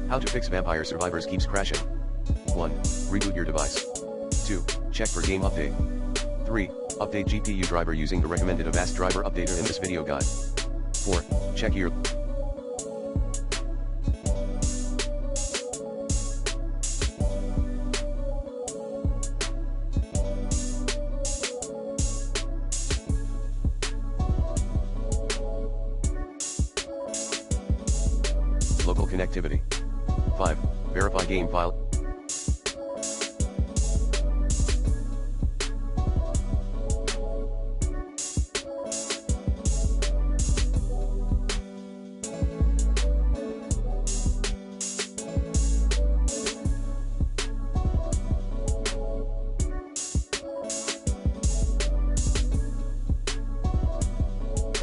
How to fix Vampire Survivors keeps crashing. 1. Reboot your device. 2. Check for game update. 3. Update GPU driver using the recommended Avast driver updater in this video guide. 4. Check your local connectivity. 5. Verify game file.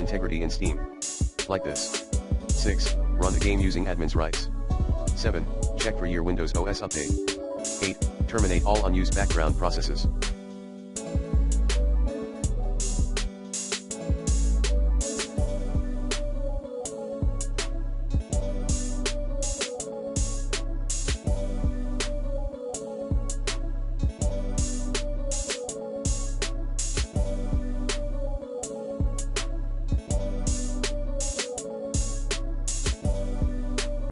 Integrity in Steam. Like this. 6. Run the game using admin's rights. 7. Check for your Windows OS update. 8. Terminate all unused background processes.